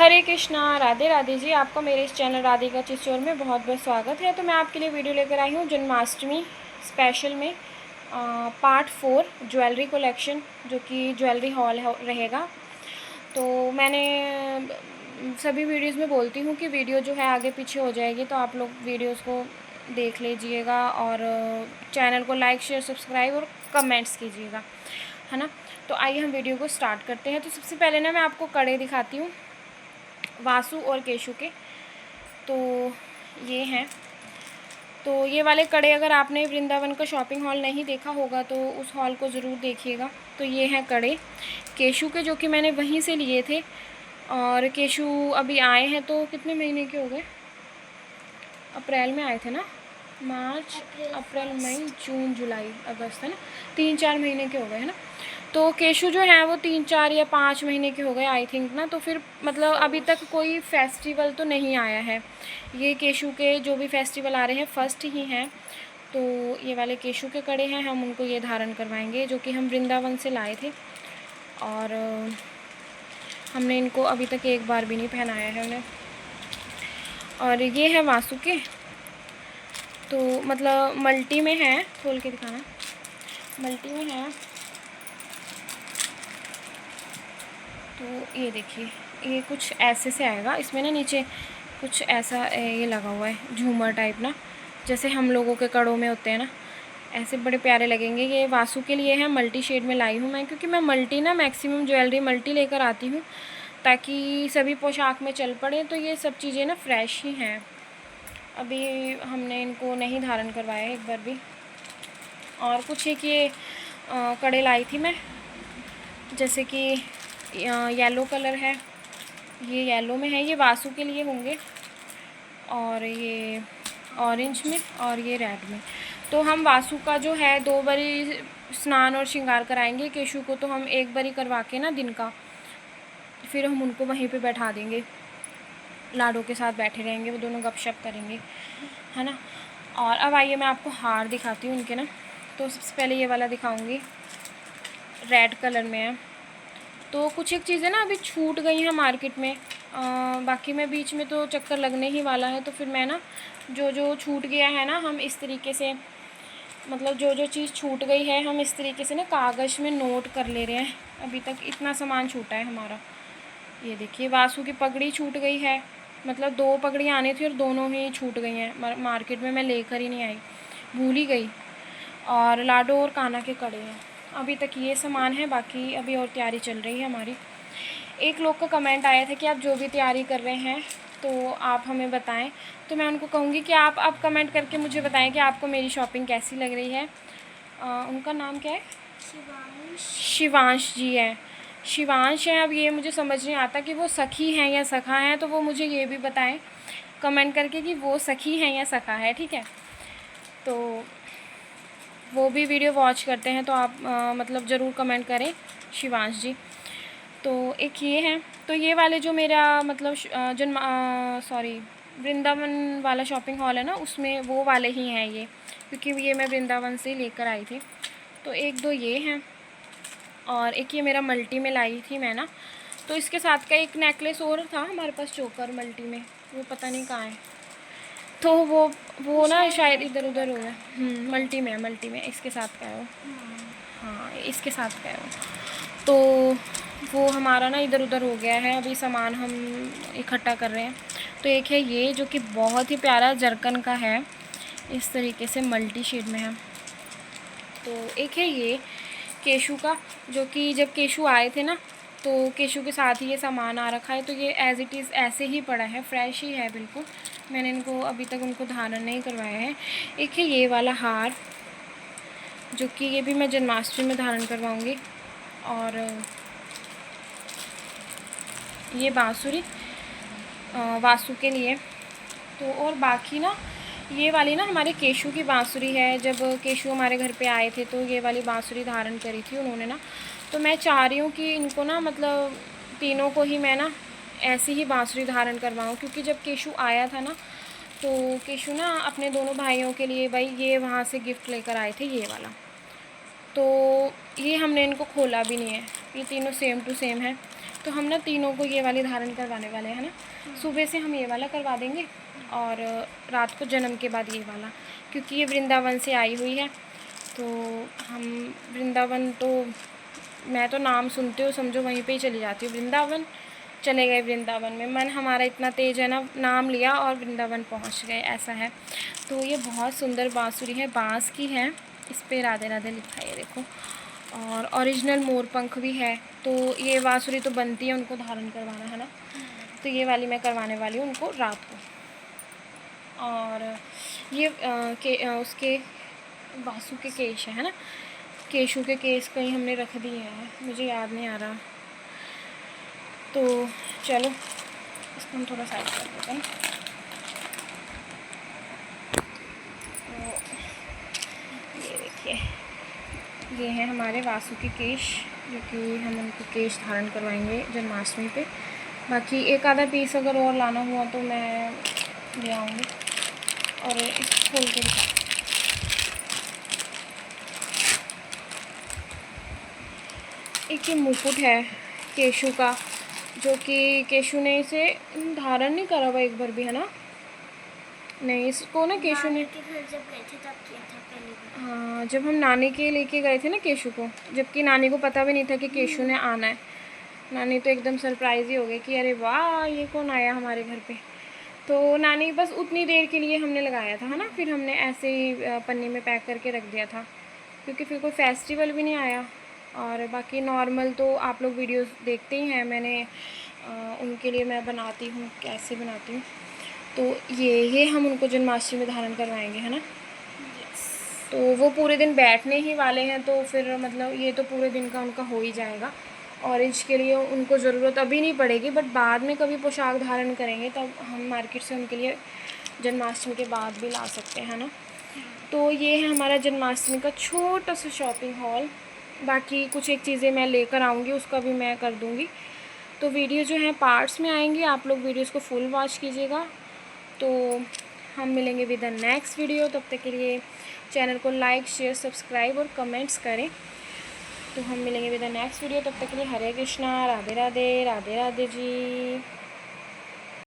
हरे कृष्णा, राधे राधे जी। आपका मेरे इस चैनल राधिका चित्चौर में बहुत बहुत स्वागत है। तो मैं आपके लिए वीडियो लेकर आई हूँ जन्माष्टमी स्पेशल में पार्ट 4 ज्वेलरी कलेक्शन, जो कि ज्वेलरी हॉल रहेगा। तो मैंने सभी वीडियोस में बोलती हूँ कि वीडियो जो है आगे पीछे हो जाएगी, तो आप लोग वीडियोस को देख लीजिएगा और चैनल को लाइक शेयर सब्सक्राइब और कमेंट्स कीजिएगा, है ना। तो आइए हम वीडियो को स्टार्ट करते हैं। तो सबसे पहले ना मैं आपको कड़े दिखाती हूँ, वासु और केशु के। तो ये हैं। तो ये वाले कड़े अगर आपने वृंदावन का शॉपिंग हॉल नहीं देखा होगा तो उस हॉल को ज़रूर देखिएगा। तो ये हैं कड़े केशु के, जो कि मैंने वहीं से लिए थे। और केशु अभी आए हैं, तो कितने महीने के हो गए? अप्रैल में आए थे ना, मार्च अप्रैल मई जून जुलाई अगस्त, है ना, 3-4 महीने के हो गए, है ना। तो केशु जो है वो 3-4 या 5 महीने के हो गए आई थिंक ना। तो फिर मतलब अभी तक कोई फेस्टिवल तो नहीं आया है। ये केशु के जो भी फेस्टिवल आ रहे हैं फर्स्ट ही हैं। तो ये वाले केशु के कड़े हैं, हम उनको ये धारण करवाएंगे, जो कि हम वृंदावन से लाए थे। और हमने इनको अभी तक एक बार भी नहीं पहनाया है उन्हें। और ये है वासु के। तो मतलब मल्टी में है, खोल के दिखाना, मल्टी में है। तो ये देखिए, ये कुछ ऐसे से आएगा। इसमें ना नीचे कुछ ऐसा ये लगा हुआ है, झूमर टाइप ना, जैसे हम लोगों के कड़ों में होते हैं ना, ऐसे बड़े प्यारे लगेंगे। ये वासु के लिए है, मल्टी शेड में लाई हूँ मैं, क्योंकि मैं मल्टी ना मैक्सिमम ज्वेलरी मल्टी लेकर आती हूँ, ताकि सभी पोशाक में चल पड़े। तो ये सब चीज़ें ना फ्रेश ही हैं, अभी हमने इनको नहीं धारण करवाया एक बार भी। और कुछ एक ये कड़े लाई थी मैं, जैसे कि येलो कलर है, ये येलो में है, ये वासु के लिए होंगे। और ये ऑरेंज में और ये रेड में। तो हम वासु का जो है 2 बारी स्नान और श्रृंगार कराएंगे। केशु को तो हम एक बारी करवा के ना दिन का, फिर हम उनको वहीं पे बैठा देंगे, लाडो के साथ बैठे रहेंगे, वो दोनों गपशप करेंगे, है ना। और अब आइए मैं आपको हार दिखाती हूँ उनके ना। तो सबसे पहले ये वाला दिखाऊंगी, रेड कलर में है। तो कुछ एक चीज़ें ना अभी छूट गई हैं मार्केट में, बाकी में बीच में तो चक्कर लगने ही वाला है। तो फिर मैं ना जो जो छूट गया है ना, हम इस तरीके से, मतलब जो जो चीज़ छूट गई है हम इस तरीके से ना कागज़ में नोट कर ले रहे हैं। अभी तक इतना सामान छूटा है हमारा। ये देखिए, वासु की पगड़ी छूट गई है, मतलब 2 पगड़ियाँ आनी थी और दोनों ही छूट गई हैं मार्केट में, मैं लेकर ही नहीं आई, भूल ही गई। और लाडो और काना के कड़े हैं। अभी तक ये सामान है, बाकी अभी और तैयारी चल रही है हमारी। एक लोग का कमेंट आया था कि आप जो भी तैयारी कर रहे हैं तो आप हमें बताएं। तो मैं उनको कहूँगी कि आप कमेंट करके मुझे बताएं कि आपको मेरी शॉपिंग कैसी लग रही है। उनका नाम क्या है? शिवांश जी है, शिवांश हैं। अब ये मुझे समझ नहीं आता कि वो सखी हैं या सखा हैं, तो वो मुझे ये भी बताएं कमेंट करके कि वो सखी हैं या सखा है, ठीक है। तो वो भी वीडियो वॉच करते हैं, तो आप मतलब ज़रूर कमेंट करें शिवांश जी। तो एक ये है। तो ये वाले जो मेरा मतलब सॉरी वृंदावन वाला शॉपिंग हॉल है ना, उसमें वो वाले ही हैं ये, क्योंकि ये मैं वृंदावन से लेकर आई थी। तो 1-2 ये हैं, और एक ये मेरा मल्टी में लाई थी मैं ना। तो इसके साथ का एक नेकलेस और था हमारे पास चोकर मल्टी में, वो पता नहीं कहाँ है। तो वो ना शायद इधर उधर हो गया। मल्टी में है, मल्टी में इसके साथ का है वो। हाँ, इसके साथ का है वो। तो वो हमारा ना इधर उधर हो गया है, अभी सामान हम इकट्ठा कर रहे हैं। तो एक है ये, जो कि बहुत ही प्यारा जरकन का है, इस तरीके से मल्टी शेड में है। तो एक है ये केशु का, जो कि जब केशु आए थे ना, तो केशु के साथ ही ये सामान आ रखा है। तो ये एज़ इट इज़ ऐसे ही पड़ा है, फ्रेश ही है बिल्कुल, मैंने इनको अभी तक उनको धारण नहीं करवाया है। एक है ये वाला हार, जो कि ये भी मैं जन्माष्टमी में धारण करवाऊँगी। और ये बांसुरी वासु के लिए। तो और बाकी ना ये वाली ना हमारे केशु की बांसुरी है, जब केशु हमारे घर पे आए थे तो ये वाली बांसुरी धारण करी थी उन्होंने ना। तो मैं चाह रही हूँ कि इनको ना मतलब तीनों को ही मैं ना ऐसी ही बांसुरी धारण करवाऊँ, क्योंकि जब केशु आया था ना, तो केशु ना अपने दोनों भाइयों के लिए भाई ये वहाँ से गिफ्ट लेकर आए थे, ये वाला। तो ये हमने इनको खोला भी नहीं है, ये तीनों सेम टू सेम है। तो हम ना तीनों को ये वाली धारण करवाने वाले हैं ना। सुबह से हम ये वाला करवा देंगे और रात को जन्म के बाद ये वाला, क्योंकि ये वृंदावन से आई हुई है। तो हम वृंदावन, तो मैं तो नाम सुनते हो समझो वहीं पे ही चली जाती हूँ। वृंदावन चले गए, वृंदावन में मन हमारा इतना तेज है ना, नाम लिया और वृंदावन पहुँच गए, ऐसा है। तो ये बहुत सुंदर बांसुरी है, बांस की है, इस पे राधे राधे लिखा है, ये देखो। और ओरिजिनल मोर पंख भी है। तो ये बांसुरी तो बनती है उनको धारण करवाना है ना, तो ये वाली मैं करवाने वाली हूँ उनको रात को। और ये उसके बासु के केश है ना, केशू के केस कहीं हमने रख दिए हैं, मुझे याद नहीं आ रहा। तो चलो इसको हम थोड़ा साइड कर देते हैं। तो ये देखिए, ये हैं हमारे वासु के केश, जो कि हम उनको केश धारण करवाएंगे जन्माष्टमी पे। बाकी एक आधा पीस अगर और लाना हुआ तो मैं ले आऊँगी। और इसको खोल के दिखा, एक ये मुकुट है केशू का, जो कि केशू ने इसे धारण नहीं करा हुआ एक बार भी, है ना। नहीं, इसको ना केशू ने जब गए थे तब किया था पहली बार। हाँ, जब हम नानी के लेके गए थे ना केशू को, जबकि नानी को पता भी नहीं था कि केशू ने आना है। नानी तो एकदम सरप्राइज ही हो गई कि अरे वाह, ये कौन आया हमारे घर पे। तो नानी बस उतनी देर के लिए हमने लगाया था, है ना। फिर हमने ऐसे ही पन्नी में पैक करके रख दिया था, क्योंकि फिर कोई फेस्टिवल भी नहीं आया। और बाकी नॉर्मल तो आप लोग वीडियोस देखते ही हैं, मैंने उनके लिए मैं बनाती हूँ, कैसे बनाती हूँ। तो ये हम उनको जन्माष्टमी में धारण करवाएंगे, है ना। तो वो पूरे दिन बैठने ही वाले हैं, तो फिर मतलब ये तो पूरे दिन का उनका हो ही जाएगा। ऑरेंज के लिए उनको ज़रूरत अभी नहीं पड़ेगी, बट बाद में कभी पोशाक धारण करेंगे तब हम मार्केट से उनके लिए जन्माष्टमी के बाद भी ला सकते हैं ना। तो ये है हमारा जन्माष्टमी का छोटा सा शॉपिंग हॉल। बाकी कुछ एक चीज़ें मैं लेकर आऊँगी, उसका भी मैं कर दूँगी। तो वीडियो जो है पार्ट्स में आएंगी, आप लोग वीडियोस को फुल वॉच कीजिएगा। तो हम मिलेंगे विद द नेक्स्ट वीडियो, तब तक के लिए चैनल को लाइक, शेयर, सब्सक्राइब और कमेंट्स करें। तो हम मिलेंगे विद द नेक्स्ट वीडियो, तब तक के लिए हरे कृष्णा, राधे राधे, राधे राधे जी।